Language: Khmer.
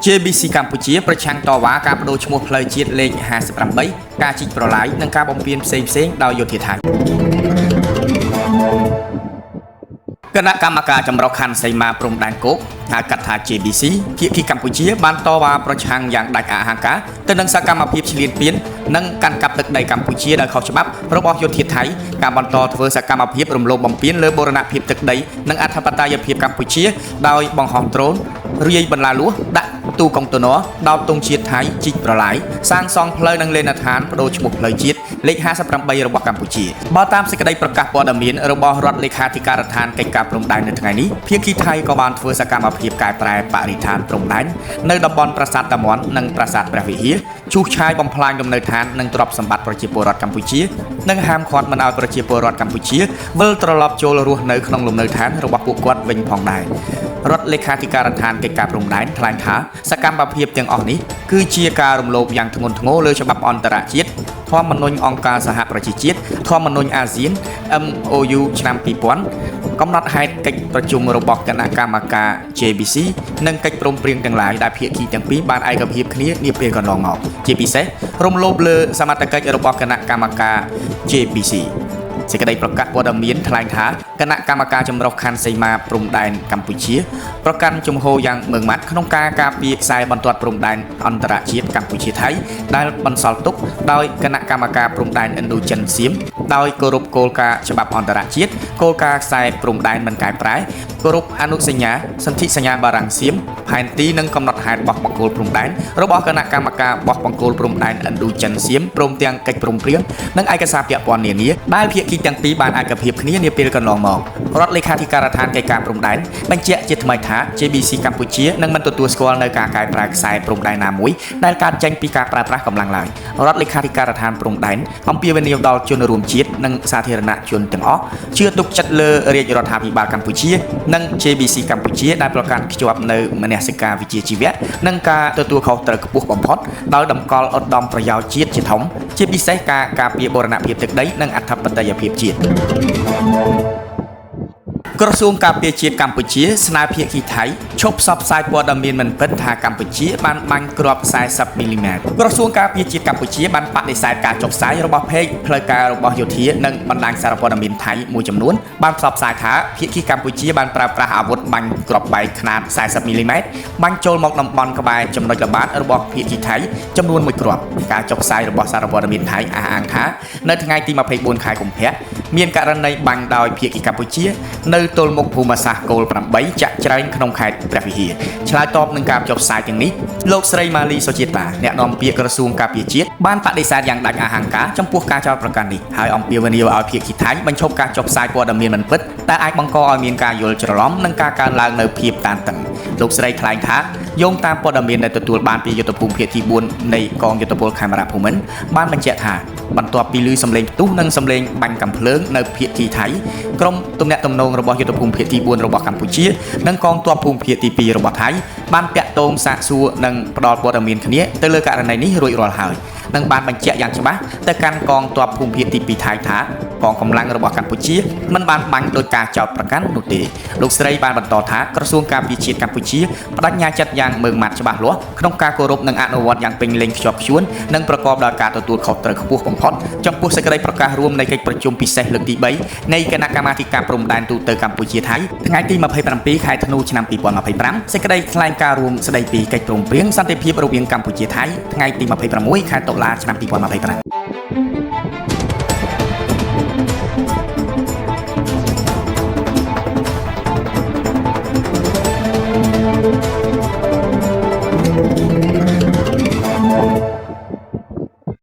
JBC កម្ពុជាប្រឆាំងតវ៉ាការបដូរឈ្មោះផ្លូវជាតិលេខ58ការជីកប្រឡាយនិងការបំពានផ្សេងៗដោយយោធាថៃគណៈកម្មការចម្រុះខណ្ឌសីមាព្រំដែនគោកហៅកាត់ថា JBC ភាគីកម្ពុជាបានតវ៉ាប្រឆាំងយ៉ាងដាច់អហង្ការទៅនឹងសកម្មភាពឈ្លានពាននិងកាន់កាប់ទឹកដីកម្ពុជាដោយខុសច្បាប់របស់យោធាថៃការបន្តធ្វើសកម្មភាពរំលោភបំពានលើបូរណភាពទឹកដីនិងអធិបតេយ្យភាពកម្ពុជាដោយបង្ហោះដ្រូនរាយបន្លាលួសដាក់ទូកុងតឺន័រដោតទង់ជាតិថៃជីកប្រឡាយសាងសង់ផ្លូវនិងលេនដ្ឋានបដូរឈ្មោះផ្លូវជាតិលេខ58របស់កម្ពុជាបើតាមសេចក្តីប្រកាសព័ត៌មានរបស់រដ្ឋលេខាធិការដ្ឋានកិច្ចការព្រំដែននៅថ្ងៃនេះភាគីថៃក៏បានធ្វើសកម្មភាពកែប្រែបរិស្ថានព្រំដែននៅតំបន់ប្រាសាទតាមាន់និងប្រាសាទព្រះវិហារឈូសឆាយបំផ្លាញលំនៅឋាននិងទ្រព្យសម្បត្តិប្រជាពលរដ្ឋកម្ពុជានិងហាមឃាត់មិនឲ្យប្រជាពលរដ្ឋកម្ពុជាវិលត្រឡប់ចូលរស់នៅក្នុងលំនៅឋានរបស់ពួកគាត់វិញផងដែររដ្ឋលេខាធិការដ្ឋានកិច្ចការព្រំដែនថ្លែងថាសកម្មភាពទាំងអស់នេះគឺជាការរំលោភយ៉ាងធ្ងន់ធ្ងរលើច្បាប់អន្តរជាតិធម្មនុញ្ញអង្គការសហប្រជាជាតិធម្មនុញ្ញអាស៊ាន MOU ឆ្នាំ2000កំណត់ហេតុកិច្ចប្រជុំរបស់គណៈកម្មការ JBC និងកិច្ចព្រមព្រៀងទាំងឡាយដែលភាគីទាំងពីរបានឯកភាពគ្នានាពេលកន្លងមកជាពិសេសរំលោភលើសមត្ថកិច្ចរបស់គណៈកម្មការ JBCសេចក្តីប្រកាសព័ត៌មានថ្លែងថាគណៈកម្មការចម្រុះខណ្ឌសីមាព្រំដែនកម្ពុជាប្រកាន់ជំហរយ៉ាងម៉ឺងម៉ាត់ក្នុងការការពារខ្សែបន្ទាត់ព្រំដែនអន្តរជាតិកម្ពុជាថៃដែលបន្សល់ទុកដោយគណៈកម្មការព្រំដែនឥណ្ឌូចិនសៀមដោយគោរពគោលការណ៍ច្បាប់អន្តរជាតិគោលការណ៍ខ្សែព្រំដែនមិនកែប្រែគោរពអនុសញ្ញាសន្ធិសញ្ញាបារាំងសៀមផែនទីនិងកំណត់ហេតុបោះបង្គោលព្រំដែនរបស់គណៈកម្មការបោះបង្គោលព្រំដែនឥណ្ឌូចិនសៀមព្រមទាំងកិច្ចព្រមព្រៀងនិងឯកសារពាក់ព័ន្ធនានាដែលភាគីទាំងពីរបានឯកភាពគ្នានាពេលកន្លងមករដ្ឋលេខាធិការដ្ឋានកិច្ចការព្រំដែនបញ្ជាក់ជាថ្មីថា JBC កម្ពុជានឹងមិនទទួលស្គាល់នៅការកែប្រែខ្សែព្រំដែនណាមួយដែលកើតចេញពីការប្រើប្រាស់កម្លាំងឡើយរដ្ឋលេខាធិការដ្ឋានព្រំដែនអំពាវនាវដល់ជនរួមជាតិនិងសាធារណជនទាំងអស់ជឿទុកចិត្តលើរាជរដ្ឋាភិបាលកម្ពុជានិង JBC កម្ពុជាដែលប្រកាន់ខ្ជាប់នៅមនសិការវិជ្ជាជីវៈនិងការទទួលខុសត្រូវខ្ពស់បំផុតដោយតម្កល់ឧត្តមប្រយោជន៍ជាតិជាធំជាពិសេសការការពារបូរណភាពទឹកដីនិងអធិបតេយ្យភាពជាតិក្រសួងការពារជាតិកម្ពុជាស្នើភាគីថៃឈប់ផ្សព្វផ្សាយព័ត៌មានមិនពិតថាកម្ពុជាបានបាញ់គ្រាប់40មីលីម៉ែត្រក្រសួងការពារជាតិកម្ពុជាបានបដិសេធការចុះផ្សាយរបស់เพจផ្លូវការរបស់យោធានិងបណ្ដាញសារព័ត៌មានថៃមួយចំនួនបានផ្សព្វផ្សាយថាភាគីកម្ពុជាបានប្រើប្រាស់អាវុធបាញ់គ្រាប់បែកខ្នាត40មីលីម៉ែត្របាញ់ចូលមកតំបន់ក្បែរចំណុចល្បាតរបស់ភាគីថៃចំនួន1គ្រាប់ការចុះផ្សាយរបស់សារព័ត៌មានថៃអះអាងថានៅថ្ងៃទី24ខែកុម្ភៈមានករណីបាញ់ដោយភាគីកម្ពុជានៅទល់មុខភូមិសាស្ត្រគោល8ចាក់ច្រែងក្នុងខេត្តព្រះវិហារឆ្លើយតបនឹងការចុះផ្សាយទាំងនេះលោកស្រីម៉ាលីសុជាតាអ្នកនាំពាក្យក្រសួងការពារជាតិបានបដិសេធយ៉ាងដាច់អហង្ការចំពោះការចោទប្រកាន់នេះហើយអំពាវនាវឲ្យភាគីថៃបញ្ឈប់ការចុះផ្សាយព័ត៌មានមិនពិតដែលអាចបង្កឲ្យមានការយល់ច្រឡំនិងការកើនឡើងនៅភាពតានតឹងលោកស្រីថ្លែងថាយោងតាមព័ត៌មានដែលទទួលបានពីយុទ្ធភូមិភាគទី4នៃកងយុទ្ធពលខេមរៈភូមិន្ទបានបញ្ជាក់ថាបន្ទាប់ពីឮសំឡេងផ្ទុះនិងសំឡេងបាញ់កាំភ្លើងនៅភាគីថៃក្រុមទំនាក់ទំនងរបស់យុទ្ធភូមិភាគទី4របស់កម្ពុជានិងកងទ័ពភូមិភាគទី2របស់ថៃបានតាក់ទងសាកសួរនិងផ្ដល់ព័ត៌មានគ្នាទៅលើករណីនេះរួចរាល់ហើយនិងបានបញ្ជាក់យ៉ាងច្បាស់ទៅកាន់កងទ័ពភូមិភាគទី2ថៃថាកងកម្លាំងរបស់កម្ពុជាមិនបានបាញ់ដោយការចោទប្រកាន់នោះទេលោកស្រីបានបន្តថាក្រសួងការពារជាតិកម្ពុជាបដិញ្ញាចិត្តយ៉ាងម៉ឺងម៉ាត់ច្បាស់លាស់ក្នុងការគោរពនិងអនុវត្តយ៉ាងពេញលេញខ្ជាប់ខ្ជួននិងប្រកបដោយការទទួលខុសត្រូវខ្ពស់បំផុតចំពោះសេចក្តីប្រកាសរួមនៃកិច្ចប្រជុំពិសេសលើកទី3នៃគណៈកម្មាធិការព្រំដែនទូតកម្ពុជាថៃថ្ងៃទី27ខែធ្នូឆ្នាំ2025សេចក្តីថ្លែងការណ៍រួមស្តីពីកិច្ចព្រមព្រៀងសន្តិភាពរវាងកម្ពុជាថៃថ្ងៃទី26ខែតុលាឆ្នាំ2025